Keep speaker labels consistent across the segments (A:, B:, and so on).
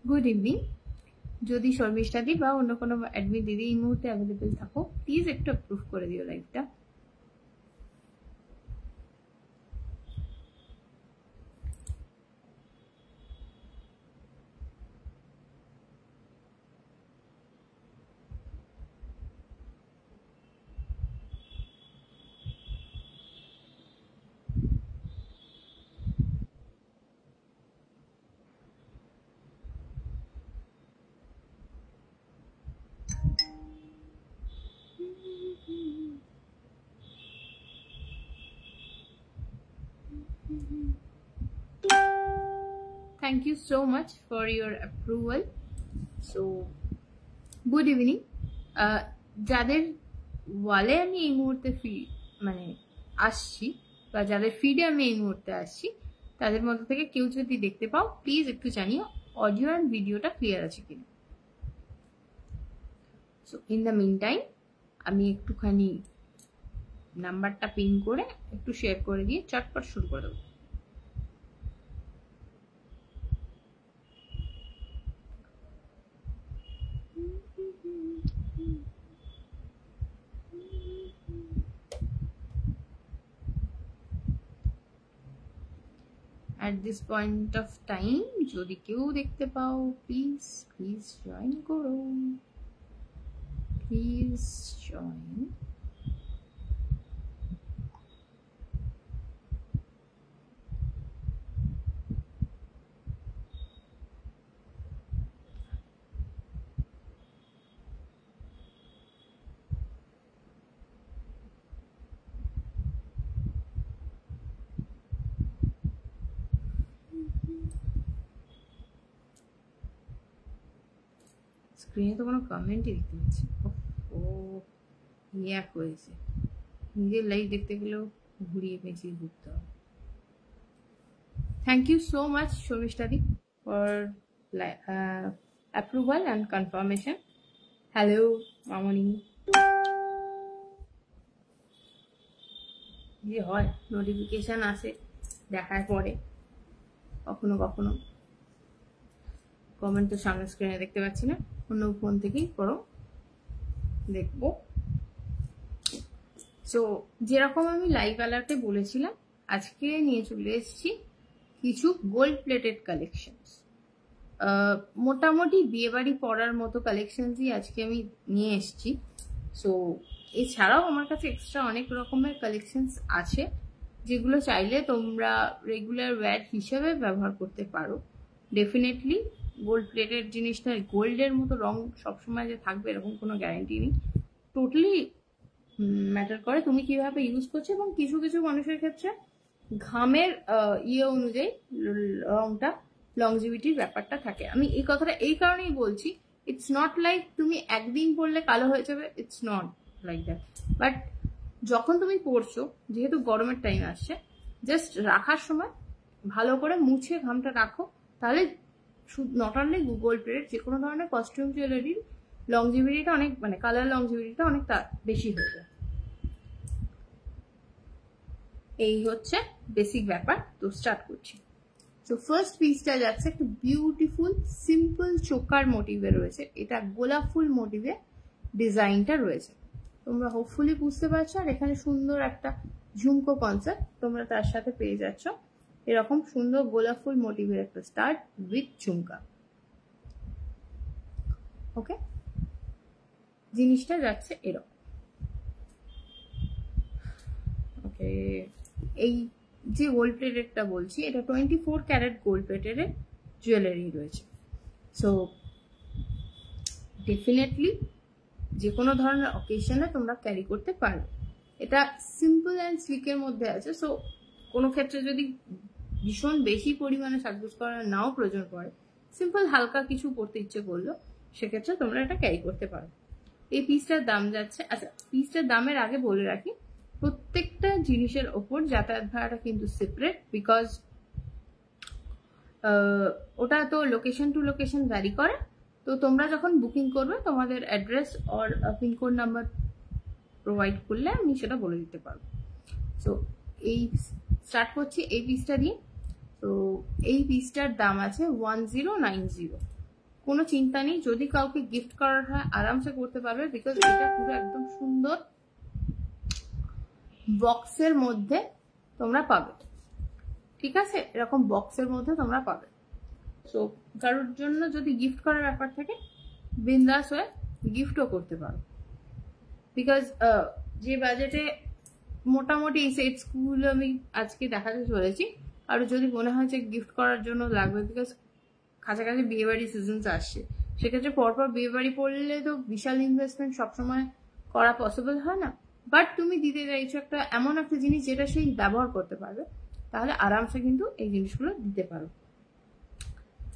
A: Good evening. যদি শর্মিষ্ঠা দি বা অন্য কোনো অ্যাডমিন দিদি এই মুহূর্তে অ্যাভেলেবেল থাকো, প্লিজ একটু অ্যাপ্রুভ করে দিও লাইভটা। Thank you so much for your approval. So good evening. যাদের ওয়ালে আমি এই মুহূর্তে আসছি বা যাদের ফিডে আমি এই মুহূর্তে আসছি, তাদের মধ্যে থেকে কেউ যদি দেখতে পাও প্লিজ একটু জানিও অডিও অ্যান্ড ভিডিওটা ক্লিয়ার আছে কিনা। So in the meantime আমি একটুখানি নাম্বারটা পিন করে একটু শেয়ার করে দিয়ে চটপট শুরু করে দেবো। At this point of time, যদি কেউ দেখতে পাও প্লিজ প্লিজ জয়েন করো, প্লিজ জয়েন। স্ক্রিনে তো কোনো কমেন্টই দেখতে পাচ্ছি। ও এক হয়েছে, নিজের লাইভ দেখতে গেলেও ঘুরিয়ে পেঁচিয়ে ঘুরতে হবে। Thank you so much Sharmistha di for approval and confirmation. Hello মামনি। যে হয় নোটিফিকেশন আসে দেখার পরে, কখনো কখনো কমেন্ট তো সামনে স্ক্রিনে দেখতে পাচ্ছি না, অন্য ফোন থেকেই করো দেখবো। সো যেরকম আমি লাইভ অ্যালার্টে বলেছিলাম, আজকে নিয়ে চলে এসেছি কিছু গোল্ড প্লেটেড কালেকশনস। মোটামুটি বিয়েবাড়ি পরার মতো কালেকশনসই আজকে আমি নিয়ে এসেছি। সো এছাড়াও আমার কাছে এক্সট্রা অনেক রকমের কালেকশনস আছে, যেগুলো চাইলে তোমরা রেগুলার ওয়্যার হিসেবে ব্যবহার করতে পারো। ডেফিনেটলি গোল্ড প্লেটেড জিনিসটা গোল্ডের মতো রং সবসময় যে থাকবে এরকম কোনো গ্যারান্টি নেই। টোটালি ম্যাটার করে তুমি কিভাবে ইউজ করছো, এবং কিছু কিছু মানুষের ক্ষেত্রে ঘামের অনুযায়ী রংটা লংজিভিটির ব্যাপারটা থাকে। আমি এই কথাটা এই কারণেই বলছি, ইটস নট লাইক তুমি একদিন পরলে কালো হয়ে যাবে, it's not like that. But যখন তুমি পরছো, যেহেতু গরমের টাইম আসছে, জাস্ট রাখার সময় ভালো করে মুছে ঘামটা রাখো, তাহলে নট অনলি গোল্ড প্লেটেড যে কোনো ধরনের কস্টিউম জুয়েলারির লংজিভিটিটা অনেক কালার লংজিভিটিটা অনেক বেশি হয়ে যায়। এই হচ্ছে বেসিক ব্যাপার। তো স্টার্ট করছি। তো ফার্স্ট পিসটা যাচ্ছে একটা বিউটিফুল সিম্পল চোকার মোটিভে রয়েছে। এটা গোলাপ ফুল মোটিভে ডিজাইনটা রয়েছে, তোমরা হোপফুলি বুঝতে পারছো। আর এখানে সুন্দর একটা ঝুমকো কনসেপ্ট তোমরা তার সাথে পেয়ে যাচ্ছ, এরকম সুন্দর গোলাপ ফুল মোটিভের একটা স্টার্ট উইথ ঝুমকা। ওকে, জিনিসটা যাচ্ছে এরকম। ওকে, এই যে গোল্ড প্লেটেডটা বলছি, এটা 24 ক্যারেট গোল্ড প্লেটেড জুয়েলারি রয়েছে। সো ডেফিনেটলি যে কোনো ধরনের অকেশনে তোমরা ক্যারি করতে পারবে। এটা সিম্পল অ্যান্ড স্লিকের মধ্যে আছে। সো কোনো ক্ষেত্রে যদি ভীষণ বেশি পরিমাণে সাজগোজ করার নাও প্রয়োজন পড়ে, সিম্পল হালকা কিছু পরতে ইচ্ছে করলো, সেক্ষেত্রে তোমরা এটা ক্যারি করতে পারো। এই পিসটার দাম যাচ্ছে, আচ্ছা পিসটার দামের আগে বলে রাখি, প্রত্যেকটা জিনিসের ওপর যাতায়াত ভাড়াটা কিন্তু সেপারেট, বিকজ ওটা তো লোকেশন টু লোকেশন ভ্যারি করে। তো তোমরা যখন বুকিং করবে তোমাদের অ্যাড্রেস আর পিনকোড নাম্বার প্রোভাইড করলে আমি সেটা বলে দিতে পারবো। সো এই স্টার্ট করছি এই পিসটা দিয়ে। তো এই পিসটার দাম আছে 1090। কোনো চিন্তা নেই, যদি কাউকে গিফট করার হয় আরামসে করতে পারবে, বিকজ এটা পুরো একদম সুন্দর বক্সের মধ্যে তোমরা পাবে। ঠিক আছে, এরকম বক্সের মধ্যে তোমরা পাবে। সো কারোর জন্য যদি গিফট করার ব্যাপার থাকে বিন্দাস হয়ে গিফটও করতে পারো, বিকজ যে বাজেটে মোটামুটি এই সেটসগুলো আমি আজকে দেখাতে চলেছি, আর যদি মনে হয় যে গিফট করার জন্য লাগবে, বিকজ কাছাকাছি বিয়েবাড়ি সিজনস আসছে, সেক্ষেত্রে পরপর বিয়েবাড়ি পড়লে তো বিশাল ইনভেস্টমেন্ট সবসময় করা পসিবল হয় না। বাট তুমি দিতে চাইছো একটা এমন একটা জিনিস যেটা সেই ব্যবহার করতে পারবে, তাহলে আরামসে কিন্তু এই জিনিসগুলো দিতে পারো।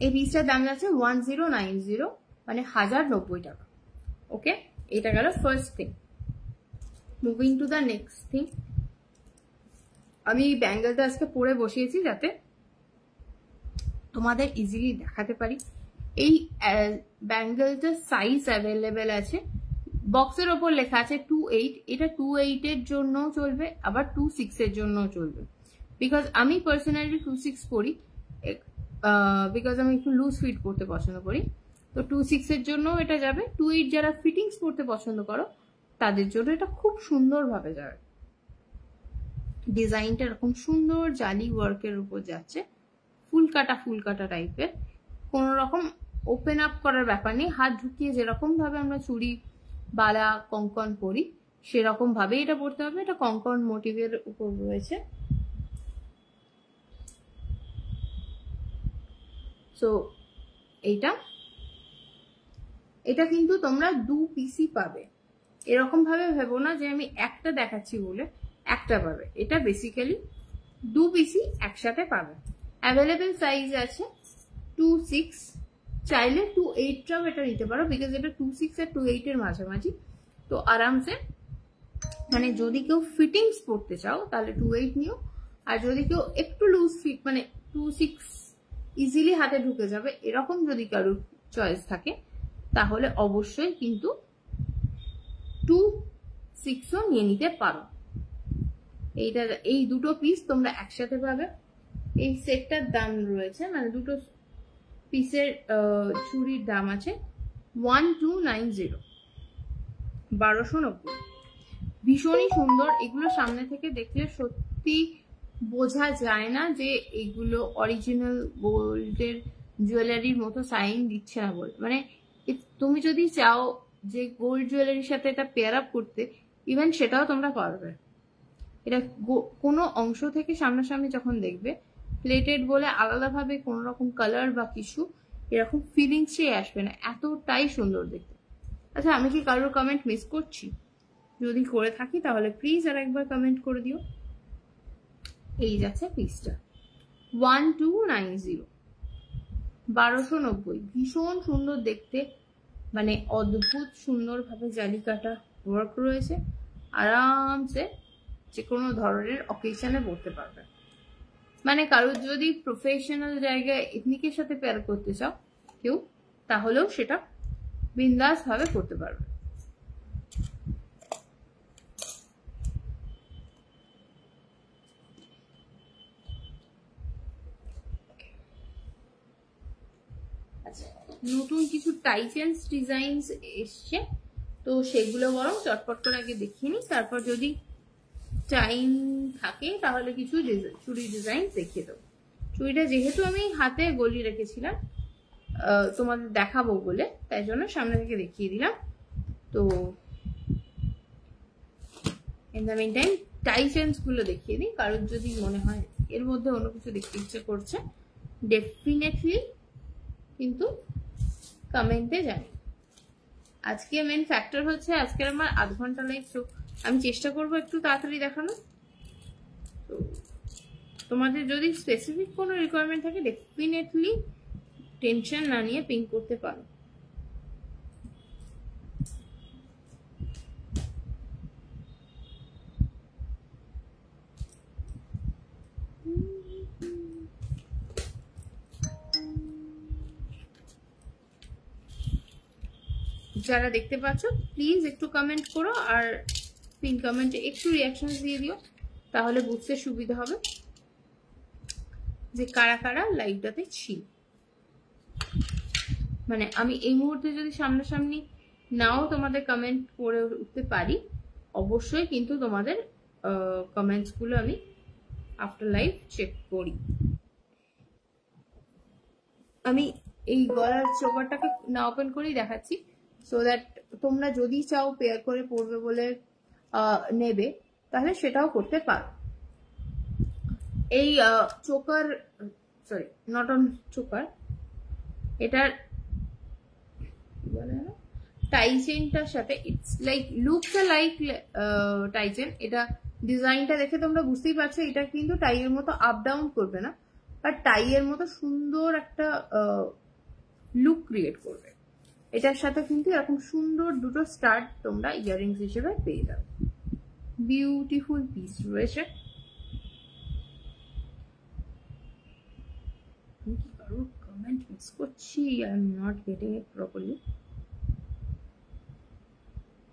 A: এই পিসটার দাম যাচ্ছে 1090, মানে 1090 টাকা। ওকে, এটা গেল first thing. Moving to the next thing, আমি ব্যাঙ্গেলটা আজকে পরে বসিয়েছি যাতে তোমাদের ইজিলি দেখাতে পারি। এই ব্যাঙ্গেলটার সাইজ অ্যাভেলেবেল আছে, বক্সের ওপর লেখা আছে 28, এটা 28 এর জন্য চলবে, আবার 26 এর জন্য চলবে। বিকজ আমি পার্সোনালি 26 পরি, বিকজ আমি একটু লুজ ফিট করতে পছন্দ করি, তো 26 এর জন্য এটা যাবে। 28 যারা ফিটিংস পরতে পছন্দ করো তাদের জন্য এটা খুব সুন্দরভাবে যাবে। ডিজাইনটা এরকম সুন্দর জালি ওয়ার্কের উপর যাচ্ছে, ফুল কাটা টাইপের, কোন রকম ওপেন আপ করার ব্যাপার নেই। হাত ঢুকিয়ে যেরকম ভাবে আমরা চুড়ি বালা কঙ্কন পরি সেরকম ভাবে এটা পড়তে হবে। এটা কঙ্কন মোটিভের উপর রয়েছে। সো এটা কিন্তু তোমরা 2 পিসই পাবে, এরকম ভাবে ভেবো না যে আমি একটা দেখাচ্ছি বলে একটা পাবে। এটা বেসিক্যালি 2 পিসই একসাথে পাবে। অ্যাভেলেবেল সাইজ আছে 26, চাইলে 28টাও এটা নিতে পারো, বিকজ এটা 26 আর 28 এর মাঝামাঝি। তো আরামসে, মানে যদি কেউ ফিটিংস পড়তে চাও তাহলে 28 নিও, আর যদি কেউ একটু লুজ ফিট মানে 26 ইজিলি হাতে ঢুকে যাবে এরকম যদি কারোর চয়েস থাকে তাহলে অবশ্যই কিন্তু 26ও নিয়ে নিতে পারো। এই দুটো পিস তোমরা একসাথে পাবে। এই সেটটার দাম রয়েছে, মানে দুটো পিসের চুড়ির দাম আছে 1290, 1290। ভীষণই সুন্দর এগুলো, সামনে থেকে দেখলে সত্যি বোঝা যায় না যে এগুলো অরিজিনাল গোল্ডের জুয়েলারির মতো সাইন দিচ্ছে না বলে। মানে তুমি যদি চাও যে গোল্ড জুয়েলারির সাথে এটা পেয়ার আপ করতে, ইভেন সেটাও তোমরা পারবে। এটা কোনো অংশ থেকে সামনাসামনি যখন দেখবে, প্লেটেড বলে আলাদাভাবে কোনো রকম কালার বা কিছু এরকম ফিলিংসই আসবে না, এতটাই সুন্দর দেখতে। আচ্ছা, আমি কি কারোর কমেন্ট মিস করছি? যদি করে থাকি তাহলে প্লিজ আর একবার কমেন্ট করে দিও। এই যাচ্ছে পিসটা 1290, 1290। ভীষণ সুন্দর দেখতে, মানে অদ্ভুত সুন্দরভাবে জালিকাটা ওয়ার্ক রয়েছে। আরামসে যে কোনো ধরনের অকেশনে পড়তে পারবে। মানে কারোর যদি প্রফেশনাল জায়গায় এথনিকের সাথে পেয়ার করতে চাও কেউ, তাহলেও সেটা বিন্দাস ভাবে করতে পারবে। আচ্ছা, নতুন কিছু টাইটেন্স ডিজাইনস এসছে, তো সেগুলো বরং চটপট করে আগে দেখিয়ে নিই, তারপর যদি টাইম থাকে তাহলে কিছু চুড়ি ডিজাইন দেখিয়ে দেবো। চুড়িটা যেহেতু আমি হাতে গলিয়ে রেখেছিলাম তোমাদের দেখাবো বলে, তাই জন্য সামনে থেকে দেখিয়ে দিলাম। তো ইন দ্য মিন টাইম টাইটেন্স গুলো দেখিয়ে দিই, কারোর যদি মনে হয় এর মধ্যে অন্য কিছু দেখতে ইচ্ছে করছে ডেফিনেটলি কিন্তু কমেন্টে জানি। আজকে মেন ফ্যাক্টর হচ্ছে আজকের আমার আধ ঘন্টা লাইভ, তো আমি চেষ্টা করবো একটু তাড়াতাড়ি দেখানো। তো তোমাদের যদি স্পেসিফিক কোনো রিকোয়ারমেন্ট থাকে ডেফিনেটলি টেনশন না নিয়ে পিং করতে পারো। যারা দেখতে পাচ্ছ প্লিজ একটু কমেন্ট করো, আর পিন কমেন্টে একটু রিয়াকশন দিয়ে দিও, তাহলে বুঝতে সুবিধা হবে যে কারা কারা লাইভটাতে ছিল। মানে আমি এই মুহূর্তে যদি সামনাসামনি নাও তোমাদের কমেন্ট করে উঠতে পারি, অবশ্যই কিন্তু তোমাদের কমেন্টস গুলো আমি আফটার লাইভ চেক করি। আমি এই গলার চোকারটাকে না ওপেন করেই দেখাচ্ছি, সো দ্যাট তোমরা যদি চাও পেয়ার করে পরবে বলে নেবে তাহলে সেটাও করতে পারো। এই choker, sorry not on choker, এটার টাই চেনটার সাথে it's like looks like tie chain. এটা ডিজাইনটা দেখে তোমরা বুঝতেই পারছো এটা কিন্তু টাই এর মতো আপ ডাউন করবে না, বাট টাই এর মতো সুন্দর একটা লুক ক্রিয়েট করবে। এটার সাথে কিন্তু এরকম সুন্দর দুটো স্টাড তোমরা ইয়াররিংস হিসেবে পেয়ে যাবে। বিউটিফুল পিস রয়েছে। আমি কি কারোর কমেন্ট মিস করছি? I am not getting it properly.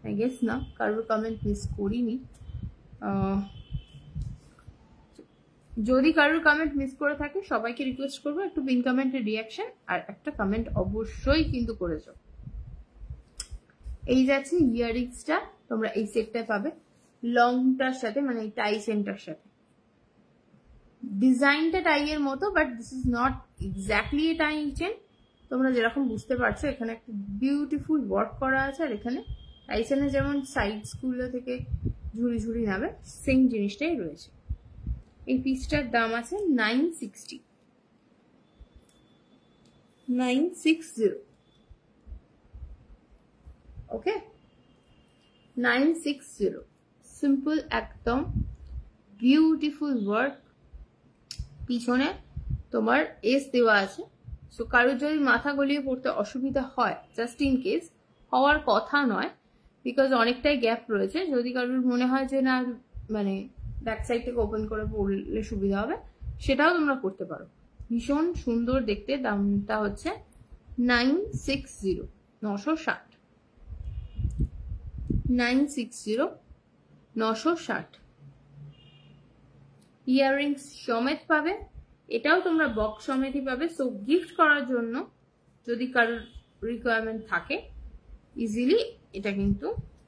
A: I guess না, কারোর কমেন্ট মিস করিনি। যদি কারোর কমেন্ট মিস করে থাকে সবাইকে রিকোয়েস্ট করবো একটু পিন কমেন্টের রিয়াকশন আর একটা কমেন্ট অবশ্যই কিন্তু করেছো। এই যাচ্ছে ইয়াররিংসটা, তোমরা এই সেটটা পাবে লংটার সাথে, মানে এই টাই চেনটার সাথে। ডিজাইনটা টাই এর মতো, but this is not exactly a tie chain. তোমরা যেরকম বুঝতে পারছো এখানে একটা বিউটিফুল ওয়ার্ক করা আছে, আর এখানে টাই চেনে যেমন সাইডস গুলো থেকে ঝুড়ি ঝুড়ি নামে সেম জিনিসটাই রয়েছে। এই পিসটার দাম আছে 960। ওকে, 960 সিম্পল একদম বিউটিফুল ওয়ার্ক। পিছনে তোমার এস দেওয়া আছে, সো কারোর যদি মাথা গলিয়ে পড়তে অসুবিধা হয়, জাস্ট ইন কেস, হওয়ার কথা নয় বিকজ অনেকটাই গ্যাপ রয়েছে, যদি কারোর মনে হয় যে না মানে ব্যাক সাইড থেকে ওপেন করে পড়লে সুবিধা হবে, সেটাও তোমরা করতে পারো। ভীষণ সুন্দর দেখতে। দামটা হচ্ছে 960, 960, 960, 960। ইয়াররিংস সমেত পাবে, এটাও তোমরা বক্স সমেতই পাবে। সো গিফট করার জন্য যদি কারোর রিকোয়ারমেন্ট থাকে ইজিলি এটা কিন্তু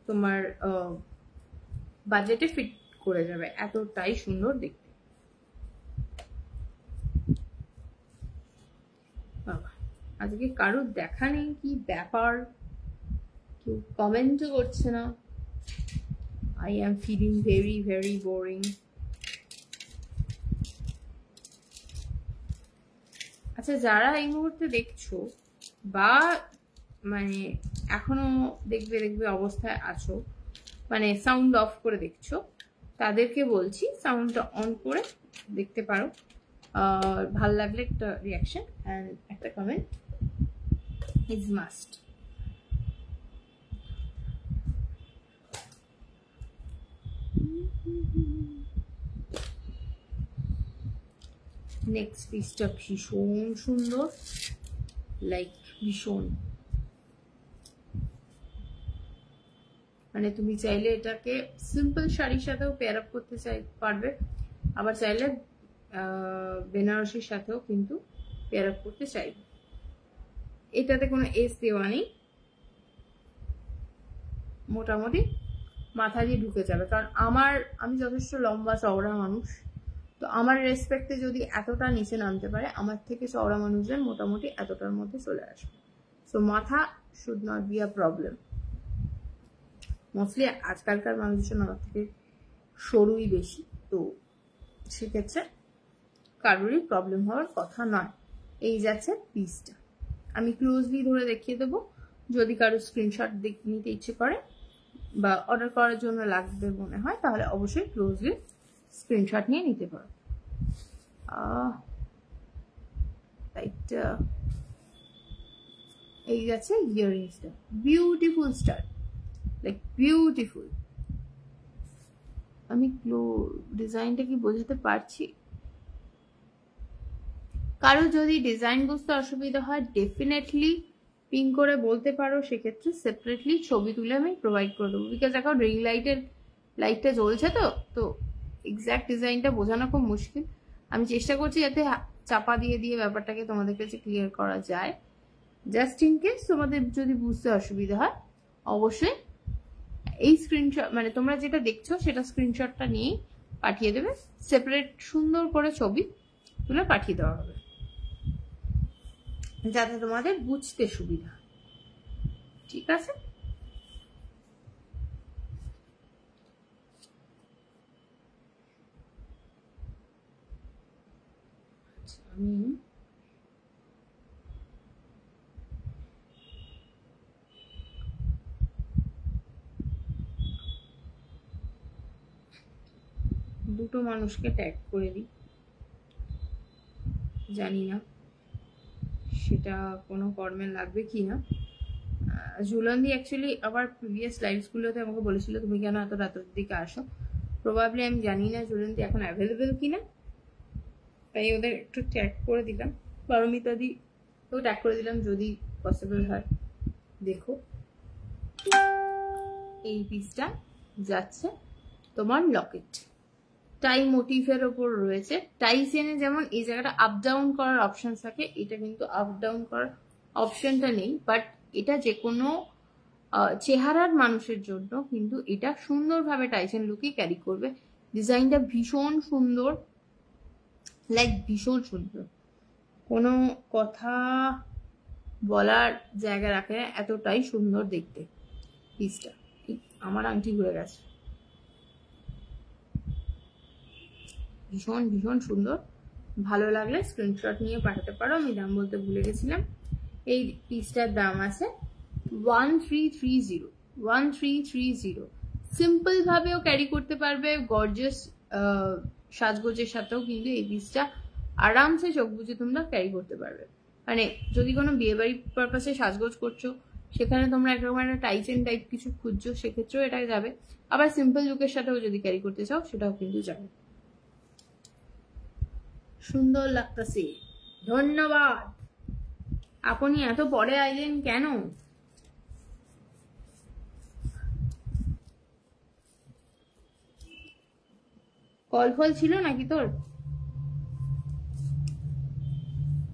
A: তোমার বাজেটে ফিট করে যাবে, এতটাই সুন্দর দেখতে। বাবা, আজকে কারোর দেখা নেই, কি ব্যাপার? কেউ কমেন্টও করছে না। I am feeling very very boring. আচ্ছা, যারা এই মুহূর্তে দেখছো বা মানে এখনো দেখবে অবস্থায় আছো, মানে সাউন্ড অফ করে দেখছো, তাদেরকে বলছি সাউন্ডটা অন করে দেখতে পারো। ভাল লাগলে একটা রিয়াকশন অ্যান্ড একটা কমেন্ট ইজ মাস্ট। নেক্সট পিসটা ভীষণ সুন্দর, লাইক ভীষণ, মানে তুমি চাইলে এটাকে সিম্পল শাড়ির সাথেও পেয়ার আপ করতে পারবে, আবার চাইলে বেনারসির সাথেও কিন্তু পেয়ার আপ করতে চাইবে। এটাতে কোনো এস দেওয়া নেই, মোটামুটি মাথা দিয়ে ঢুকে যাবে, কারণ আমি যথেষ্ট লম্বা চওড়া মানুষ, তো আমার রেসপেক্টে যদি এতটা নিচে নামতে পারে, আমার থেকে চওড়া মানুষজন মোটামুটি এতটার মধ্যে চলে আসবে। সো মাথা should not be a problem. Mostly আজকালকার মানুষজন আমার থেকে সরুই বেশি, তো সেক্ষেত্রে কারোরই প্রবলেম হওয়ার কথা নয়। এই যাচ্ছে পিসটা, আমি ক্লোজলি ধরে দেখিয়ে দেবো, যদি কারো স্ক্রিনশট নিতে ইচ্ছে করে বা অর্ডার করার জন্য লাগবে মনে হয় তাহলে অবশ্যই ক্লোজলি স্ক্রিনশট নিয়ে নিতে পারো। এই যাচ্ছে ইয়াররিংসটা, বিউটিফুল স্টার, লাইক বিউটিফুল। আমি ডিজাইনটা কি বোঝাতে পারছি? কারো যদি ডিজাইন বুঝতে অসুবিধা হয় ডেফিনেটলি পিন করে বলতে পারো, সেক্ষেত্রে সেপারেটলি ছবি তুলে আমি প্রোভাইড করে দেবো, বিকজ এখন রিং লাইটটা জ্বলছে, তো এক্স্যাক্ট ডিজাইনটা বোঝানো খুব মুশকিল। আমি চেষ্টা করছি যাতে চাপা দিয়ে ব্যাপারটাকে তোমাদের কাছে ক্লিয়ার করা যায়। জাস্ট ইন কেস তোমাদের যদি বুঝতে অসুবিধা হয় অবশ্যই এই স্ক্রিনশট মানে তোমরা যেটা দেখছো সেটা স্ক্রিনশটটা নিয়ে পাঠিয়ে দেবে, সেপারেট সুন্দর করে ছবি তুলে পাঠিয়ে দেওয়া হবে যাতে তোমাদের বুঝতে সুবিধা। ঠিক আছে, আমি দুটো মানুষকে ট্যাগ করে দিই, জানি না সেটা কোনো কর্মে লাগবে কি না। ঝুলন্দি অ্যাকচুয়ালি আবার প্রিভিয়াস লাইভসগুলোতে আমাকে বলেছিল তুমি কেন এত রাতের দিকে আসো, প্রবাবলি আমি জানি না ঝুলন্দি এখন অ্যাভেলেবেল কিনা, তাই ওদের একটু ট্যাগ করে দিলাম, পারমিতাদি তো ট্যাগ করে দিলাম যদি পসিবল হয়। দেখো এই পিসটা যাচ্ছে তোমার লকেট, টাই মোটিভের ওপর রয়েছে। টাই চেনে যেমন এই জায়গাটা আপ ডাউন করার অপশন থাকে, এটা কিন্তু আপ ডাউন করার অপশনটা নেই, বাট এটা যে কোনো চেহারার মানুষের জন্য কিন্তু এটা সুন্দরভাবে টাইসেন লুকে ক্যারি করবে। ডিজাইনটা ভীষণ সুন্দর, লাইক ভীষণ সুন্দর, কোনো কথা বলার জায়গা রাখে না, এতটাই সুন্দর দেখতে পিসটা। আমার আংটি ঘুরে গেছে, ভীষণ ভীষণ সুন্দর। ভালো লাগলে স্ক্রিনশট নিয়ে পাঠাতে পারো, আমি দাম বলতে ভুলে গেছিলাম। এই পিসটার দাম আছে 1330, 1330। সিম্পল ভাবেও ক্যারি করতে পারবে, গর্জিয়াস সাজগোজের সাথেও কিন্তু এই পিসটা আরামসে চোখ বুঝে তোমরা ক্যারি করতে পারবে। মানে যদি কোনো বিয়ে বাড়ি পারপাসে সাজগোজ করছো, সেখানে তোমরা একরকম একটা টাইচেন টাইপ কিছু খুঁজছো, সেক্ষেত্রেও এটা যাবে। আবার সিম্পল লুকের সাথেও যদি ক্যারি করতে চাও সেটাও কিন্তু যাবে। সুন্দর লাগতেছে, ধন্যবাদ। আপনি এত পরে আইলেন কেন? কল ফল ছিল নাকি তোর?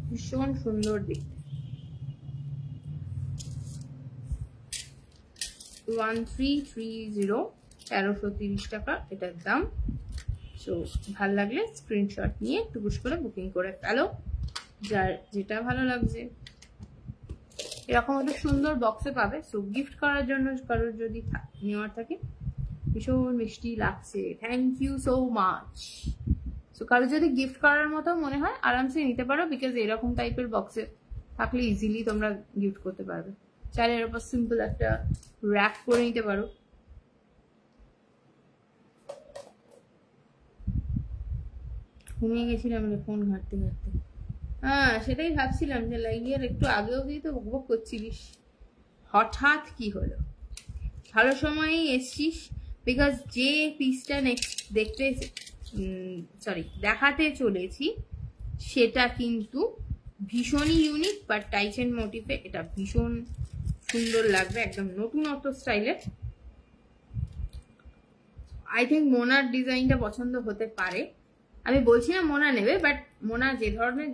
A: ভীষণ সুন্দর দেখতে, 1330, 1330 টাকা এটার দাম। সো ভালো লাগলে স্ক্রিনশট নিয়ে টুকুস করে বুকিং করে ফেলো, যার যেটা ভালো লাগছে। এরকম একটা সুন্দর বক্সে পাবে, সো গিফট করার জন্য কারোর যদি নেওয়ার থাকে। ভীষণ মিষ্টি লাগছে, thank you so much. So কারো যদি গিফট করার মতো মনে হয় আরামসে নিতে পারো, বিকজ এরকম টাইপের বক্সে থাকলে ইজিলি তোমরা গিফট করতে পারবে। চাইলে এর উপর সিম্পল একটা র্যাপ করে নিতে পারো। ঘুমিয়ে গেছিলাম ফোন ঘাঁটতে ঘাঁটতে। হ্যাঁ সেটাই ভাবছিলাম যে লাইভের একটু আগে অবধি তো বকবক করছিলিস, হঠাৎ কি হলো? ভালো সময়েই এসছিস, বিকজ যে পিসটা নেক্সট দেখাতে চলেছি সেটা কিন্তু ভীষণই ইউনিক, বাট টাইচেন মোটিভে এটা ভীষণ সুন্দর লাগবে, একদম নতুনত্ব স্টাইলের। আই থিঙ্ক মোনার ডিজাইনটা পছন্দ হতে পারে, আমি বলছি না মোনা নেবে, বাট মোনা যে ধরনের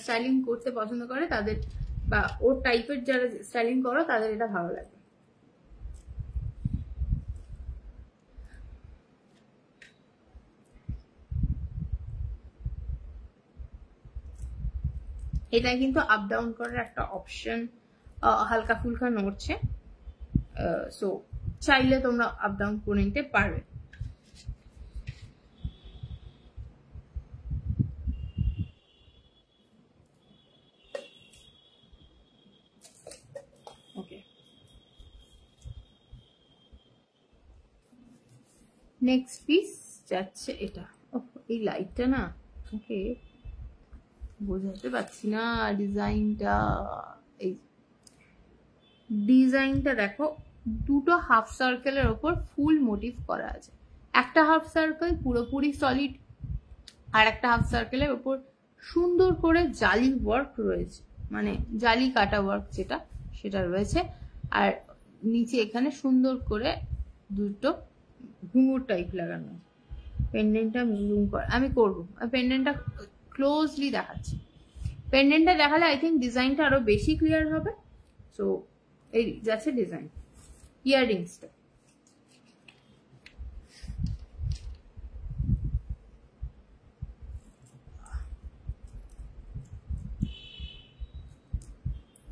A: স্টাইলিং করতে পছন্দ করে তাদের, বা ওর টাইপের যারা স্টাইলিং করো তাদের এটা ভালো লাগে। এটা কিন্তু আপ ডাউন করার একটা অপশন হালকা ফুলকা নড়ছে, সো চাইলে তোমরা আপ ডাউন করে নিতে পারবে। ওকে, নেক্সট পিস যাচ্ছে এটা। এই লাইটটা না ওকে বোঝাতে পারছি না ডিজাইনটা। এই ডিজাইনটা দেখো, দুটো হাফ সার্কেলের ওপর ফুল মোটিভ করা আছে। একটা হাফ সার্কেল পুরোপুরি সলিড, আর একটা হাফ সার্কেলের ওপর সুন্দর করে জালি ওয়ার্ক রয়েছে, মানে জালি কাটা ওয়ার্ক যেটা সেটা রয়েছে। আর নিচে এখানে সুন্দর করে দুটো ঘুঙুর টাইপ লাগানো। পেন্ডেন্টটা জুম আমি করবো, পেন্ডেন্টটা ক্লোজলি দেখাচ্ছি। পেন্ডেন্টটা দেখালে আই থিঙ্ক ডিজাইনটা আরো বেশি ক্লিয়ার হবে। সো এই যাচ্ছে ডিজাইন। ইয়াররিংসটা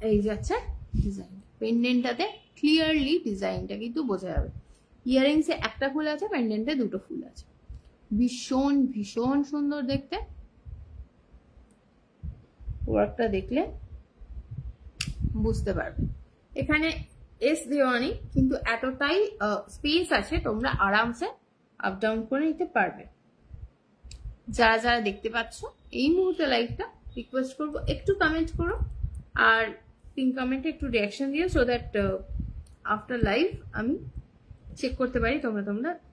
A: এই যাচ্ছে ডিজাইন। পেন্ডেন্টটাতে ক্লিয়ারলি ডিজাইনটা কিন্তু বোঝা যাবে। ইয়াররিংসে একটা ফুল আছে, পেন্ডেন্টে দুটো ফুল আছে। ভীষণ ভীষণ সুন্দর দেখতে। ওয়ার্কটা দেখলে বুঝতে পারবে। এখানে এস দেওয়া নেই, কিন্তু এতটাই স্পেস আছে, তোমরা আরামসে আপ ডাউন করে নিতে পারবে। যারা যারা দেখতে পাচ্ছ এই মুহূর্তে লাইভটা, রিকোয়েস্ট করবো একটু কমেন্ট করো, আর পিন কমেন্টে একটু রিয়াকশন দিও, সো দ্যাট আফটার লাইভ আমি চেক করতে পারি তোমরা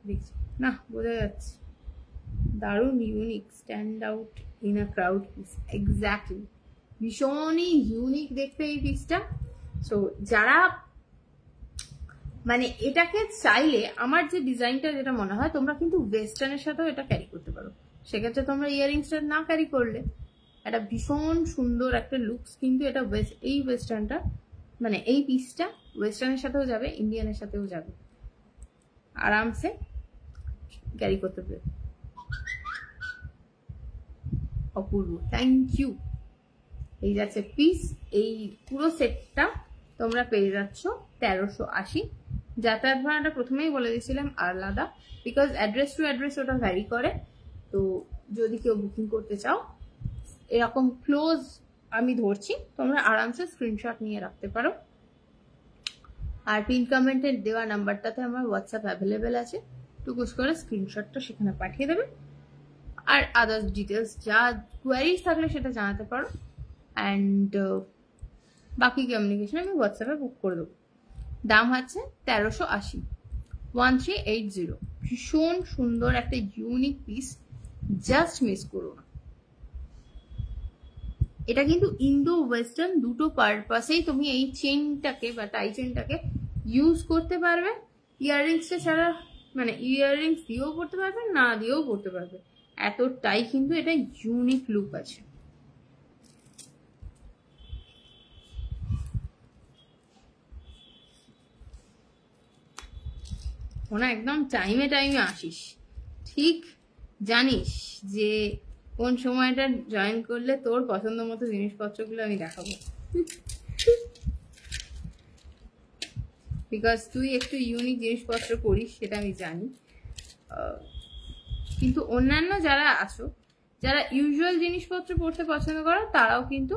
A: দেখছো না। বোঝা যাচ্ছে দারুণ unique, stand out in a crowd piece. Exactly, ভীষণই ইউনিক দেখতে এই পিসটা। সো যারা মানে এটাকে চাইলে, আমার যে ডিজাইনটা যেটা মনে হয়, তোমরা কিন্তু ওয়েস্টার্নের সাথেও এটা ক্যারি করতে পারো। সেক্ষেত্রে তোমরা ইয়াররিংসটা না ক্যারি করলে একটা ভীষণ সুন্দর একটা লুকস কিন্তু এটা এই ওয়েস্টার্নটা, মানে এই পিসটা ওয়েস্টার্নের সাথেও যাবে, ইন্ডিয়ানের সাথেও যাবে, আরামসে ক্যারি করতে পারবে। অপূর্ব, থ্যাংক ইউ। এই যাচ্ছে পিস। এই পুরো সেটটা তোমরা পেয়ে যাচ্ছ 1380। যাতায়াত ভাড়াটা প্রথমেই বলে দিয়েছিলাম আলাদা, বিকজ অ্যাড্রেস টু অ্যাড্রেস ওটা ভ্যারি করে। তো যদি কেউ বুকিং করতে চাও, এরকম ক্লোজ আমি ধরছি, তোমরা আরামসে স্ক্রিনশট নিয়ে রাখতে পারো। আর পিন কমেন্টের দেওয়া নাম্বারটাতে আমার হোয়াটসঅ্যাপ অ্যাভেলেবেল আছে, টুকুস করে স্ক্রিনশটটা সেখানে পাঠিয়ে দেবে। আর আদার্স ডিটেলস যা কোয়ারিজ থাকলে সেটা জানাতে পারো, অ্যান্ড বাকি কমিউনিকেশন আমি হোয়াটসঅ্যাপে বুক করে দেবো। দাম হচ্ছে 1380, 1380। ভীষণ সুন্দর একটা ইউনিক পিস, জাস্ট মিস করো না। এটা কিন্তু ইন্দো ওয়েস্টার্ন দুটো পারপাসেই তুমি এই চেনটাকে বা টাই চেনটাকে ইউজ করতে পারবে। ইয়াররিংসটা ছাড়া, মানে ইয়াররিংস দিয়েও পড়তে পারবে, না দিয়েও পড়তে পারবে, এতটাই কিন্তু এটা ইউনিক লুক আছে। ওনা একদম টাইমে আসিস, ঠিক জানিস যে কোন সময়টা জয়েন করলে তোর পছন্দ মতো জিনিসপত্রগুলো আমি দেখাবো, বিকজ তুই একটু ইউনিক জিনিসপত্র করিস, সেটা আমি জানি। কিন্তু অন্যান্য যারা আছো, যারা ইউজুয়াল জিনিসপত্র পড়তে পছন্দ করো, তারাও কিন্তু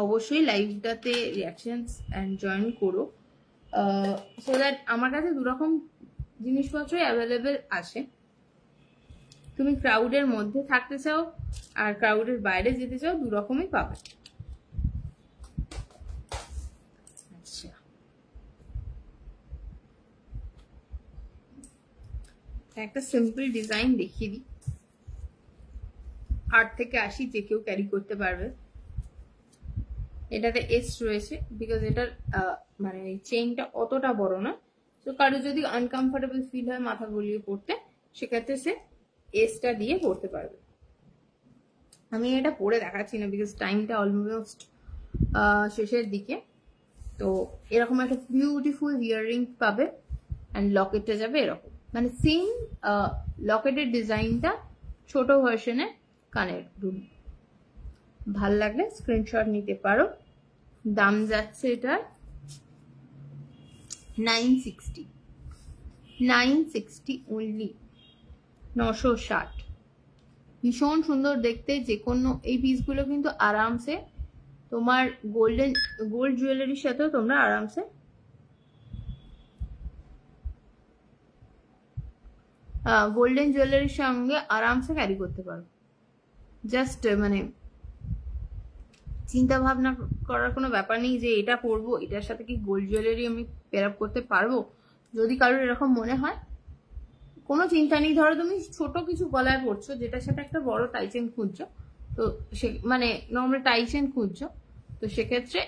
A: অবশ্যই লাইভটাতে রিয়াকশনস অ্যান্ড জয়েন করো, সো দ্যাট আমার কাছে দুরকম জিনিসপত্রই অ্যাভেলেবেল আছে। তুমি ক্রাউডের মধ্যে থাকতে চাও আর ক্রাউডের বাইরে যেতে চাও, দুরকমই পাবে। আচ্ছা, একটা সিম্পল ডিজাইন দেখিয়ে দিই। 8 থেকে 80 যে কেউ ক্যারি করতে পারবে। এটাতে এস রয়েছে, বিকজ এটার মানে চেইনটা অতটা বড় না। তো কারো যদি আনকমফোর্টেবল ফিল হয় মাথা গলিয়ে পড়তে, সেক্ষেত্রে সে এসটা দিয়ে পড়তে পারবে। আমি এটা পরে দেখাচ্ছি না, বিকজ টাইমটা অলমোস্ট শেষের দিকে। তো এরকম একটা বিউটিফুল ইয়াররিং পাবে, অ্যান্ড লকেটটা যাবে এরকম, মানে সেম লকেটের ডিজাইনটা ছোট ভার্সনে কানের দুল। ভাল লাগলে স্ক্রিনশট নিতে পারো। দাম যাচ্ছে এটার 960 অনলি, 960। ভীষণ সুন্দর দেখতে। যে কোনো এই পিসগুলো কিন্তু আরামসে তোমার গোল্ড জুয়েলারির সাথেও তোমরা আরামসে গোল্ডেন জুয়েলারির সঙ্গে আরামসে ক্যারি করতে পারো। জাস্ট মানে চিন্তা ভাবনা করার কোনো ব্যাপার নেই যে এটা পরবো, এটার সাথে কি গোল্ড জুয়েলারি আমি পেয়ার আপ করতে পারবো। যদি কারোর এরকম মনে হয়, কোনো চিন্তা নেই। ধরো তুমি ছোট কিছু গলায় পরছো, যেটার সাথে একটা বড় টাই চেন খুঁজছো, তো সে মানে নর্মাল টাই চেন খুঁজছো, তো সেক্ষেত্রে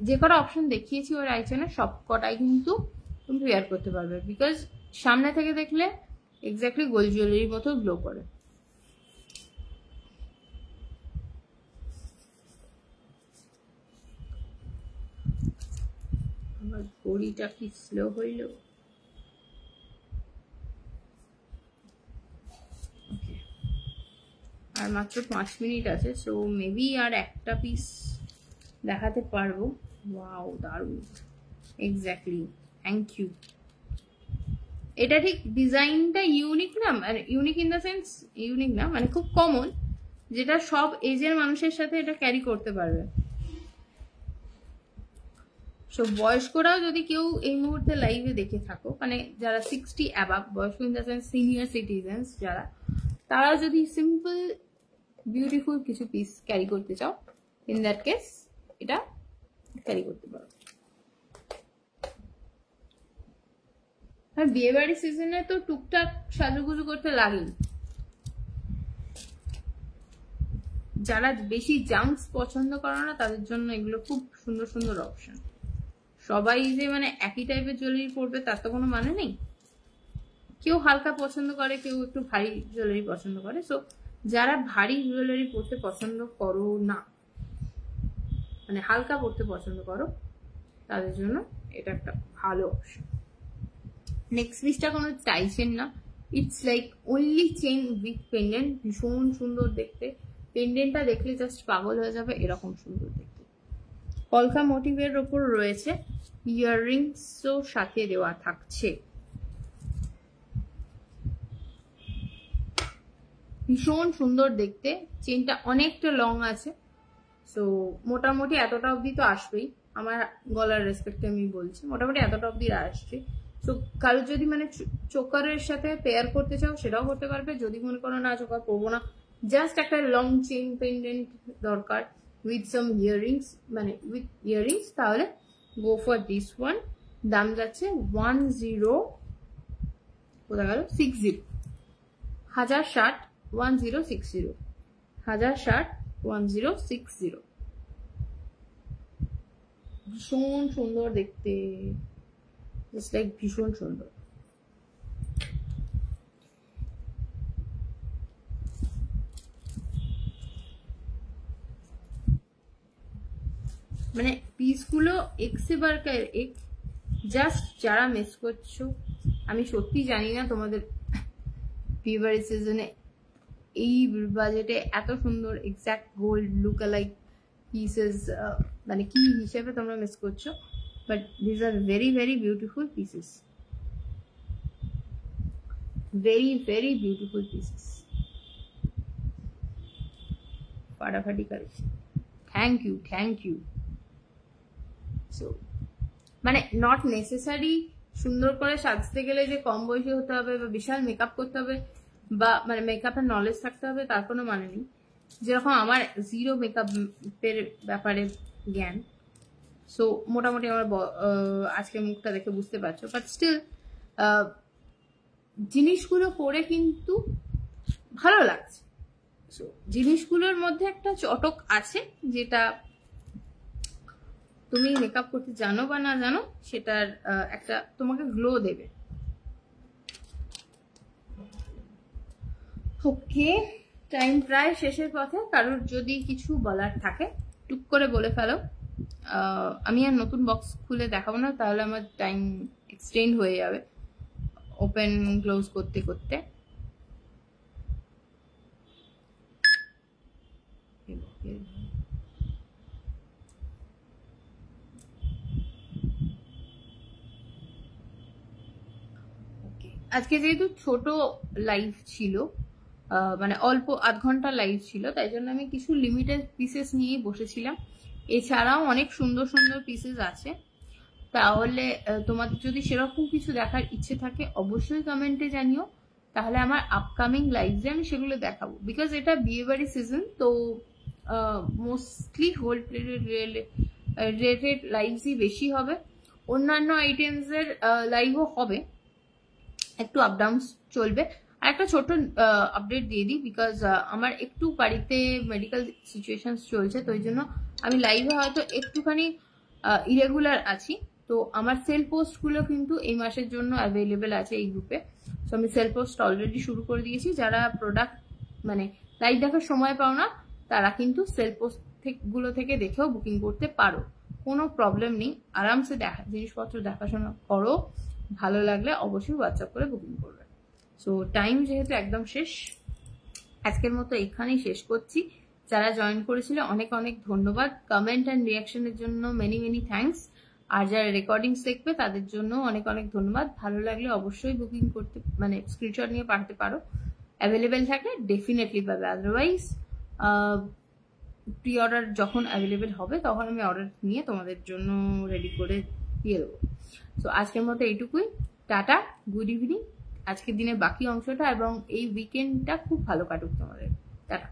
A: যে কটা অপশন দেখিয়েছি ওই টাই চেনের সব কটাই কিন্তু তুমি পেয়ার করতে পারবে, বিকজ সামনে থেকে দেখলে এক্স্যাক্টলি গোল্ড জুয়েলারির মতো গ্লো করে। আমার ঘড়িটা কি স্লো হইল? আর মাত্র 5 মিনিট আছে, সো মেবি আর একটা পিস দেখাতে পারবো। ওয়াও, দারুণ, এক্স্যাক্টলি, থ্যাংক ইউ। এটা ঠিক ডিজাইনটা ইউনিক না, মানে unique in the sense unique না, মানে খুব কমন, যেটা সব এজের মানুষের সাথে এটা ক্যারি করতে পারবে। সো বয়স্করাও যদি কেউ এই মুহূর্তে লাইভে দেখে থাকো, মানে যারা 60 অ্যাবাভ, বয়স্ক in the sense senior citizens যারা, তারা যদি সিম্পল বিউটিফুল কিছু পিস ক্যারি করতে চাও, ইন দ্যাট কেস এটা ক্যারি করতে পারো। আর বিয়ে বাড়ির সিজনে তো টুকটাক সাজুগুজু করতে লাগেই। যারা বেশি জাঙ্কস পছন্দ করে না তাদের জন্য এগুলো খুব সুন্দর সুন্দর অপশন। সবাই যে মানে একই টাইপের জুয়েলারি পরবে তার তো কোনো মানে নেই। কেউ হালকা পছন্দ করে, কেউ একটু ভারী জুয়েলারি পছন্দ করে। সো যারা ভারী জুয়েলারি পরতে পছন্দ করো না, মানে হালকা পরতে পছন্দ করো, তাদের জন্য এটা একটা ভালো অপশন। নেক্সট পিসটা কোনো টাইচেন না, it's like only chain with pendant. ভীষণ সুন্দর দেখতে, পেন্ডেন্টটা দেখলে জাস্ট পাগল হয়ে যাবে, এরকম সুন্দর দেখতে। কলকা মোটিভের ওপর রয়েছে, ইয়াররিংসও সাথে দেওয়া থাকছে। ভীষণ সুন্দর দেখতে, চেনটা অনেকটা লং আছে, সো মোটামুটি এতটা অবধি তো আসবেই। আমার গলার রেসপেক্টে আমি বলছি, মোটামুটি এতটা অবধি আসছে। তো কারো যদি মানে চোকারের সাথে পেয়ার করতে চাও সেটাও করতে পারবে। যদি মনে করো না চোকার পরবো না, জাস্ট একটা লং চেইন পেন্ডেন্ট দরকার উইথ সাম ইয়াররিংস, মানে উইথ ইয়াররিংস, তাহলে গো ফর দিস ওয়ান। দাম যাচ্ছে 1060, 1060, 1060। ভীষণ সুন্দর দেখতে, জাস্ট লাইক ভীষণ সুন্দর। মানে পিসগুলো এক্সে বারকার এক, জাস্ট যারা মিস করছো, আমি সত্যি জানি না তোমাদের বিয়ে সিজনে এই বাজেটে এত সুন্দর exact gold look like pieces মানে কি হিসেবে তোমরা মিস করছো, but this are very very beautiful pieces, very very beautiful pieces. ফাটাফাটি collection, thank you, thank you. So মানে নট নেসেসারি সুন্দর করে সাজতে গেলে যে কম বয়সী হতে হবে বা বিশাল মেকআপ করতে হবে বা মানে মেকআপের নলেজ থাকতে হবে তার কোনো মানে নেই। যেরকম আমার জিরো মেকআপের ব্যাপারে জ্ঞান, সো মোটামুটি আমার আজকে মুখটা দেখে বুঝতে পারছো, বাট স্টিল জিনিসগুলো পরে কিন্তু ভালো লাগছে। সো জিনিসগুলোর মধ্যে একটা চটক আছে, যেটা তুমি মেকআপ করতে জানো বা না জানো সেটার একটা তোমাকে গ্লো দেবে। ওকে, টাইম প্রায় শেষের পথে। কারোর যদি কিছু বলার থাকে টুক করে বলে ফেলো। আমি আর নতুন বক্স খুলে দেখাবো না, তাহলে আমার টাইম এক্সটেন্ড হয়ে যাবে ওপেন ক্লোজ করতে করতে। আজকে যেহেতু ছোট লাইভ ছিল, মানে অল্প আধ ঘন্টা লাইভ ছিল, তাই জন্য আমি কিছু লিমিটেড পিসেস নিয়ে বসেছিলাম। এছাড়াও অনেক সুন্দর সুন্দর পিসেস আছে। তাহলে তোমাদের যদি সেরকম কিছু দেখার ইচ্ছে থাকে অবশ্যই কমেন্টে জানিও, তাহলে আমার আপকামিং লাইভে আমি সেগুলো দেখাবো। বিকজ এটা বিয়েবাড়ি সিজন, তো মোস্টলি হোল্ড রিলেটেড লাইভসই বেশি হবে। অন্যান্য আইটেমসের লাইভও হবে, একটু আপ ডাউন চলবে। আর একটা ছোট আপডেট দিয়ে দিই, বিকজ আমার একটু বাড়িতে মেডিকেল সিচুয়েশন চলছে, তো ওই জন্য আমি লাইভে হয়তো একটুখানি ইরেগুলার আছি। তো আমার সেল পোস্টগুলো কিন্তু এই মাসের জন্য অ্যাভেলেবেল আছে এই গ্রুপে। তো আমি সেল পোস্ট অলরেডি শুরু করে দিয়েছি। যারা প্রোডাক্ট মানে লাইভ দেখার সময় পাও না তারা কিন্তু সেল পোস্ট গুলো থেকে দেখেও বুকিং করতে পারো। কোনো প্রবলেম নেই, আরামসে জিনিসপত্র দেখাশোনা করো, ভালো লাগলে অবশ্যই হোয়াটসঅ্যাপ করে বুকিং করবে। সো টাইম যেহেতু একদম শেষ, আজকের মতো এখানেই শেষ করছি। যারা জয়েন করেছিল অনেক অনেক ধন্যবাদ, কমেন্ট অ্যান্ড রিয়াকশনের জন্য মেনি মেনি থ্যাঙ্কস। আর যারা রেকর্ডিংস দেখবে তাদের জন্য অনেক অনেক ধন্যবাদ। ভালো লাগলে অবশ্যই বুকিং করতে, মানে স্ক্রিনশট নিয়ে পাঠাতে পারো। অ্যাভেলেবেল থাকলে ডেফিনেটলি পাবে, আদারওয়াইজ প্রি অর্ডার যখন অ্যাভেলেবেল হবে তখন আমি অর্ডার নিয়ে তোমাদের জন্য রেডি করে দিয়ে দেবো। তো আজকের মতো এইটুকুই, টাটা, গুড ইভিনিং। আজকের দিনের বাকি অংশটা এবং এই উইকেন্ডটা খুব ভালো কাটুক তোমাদের, টাটা।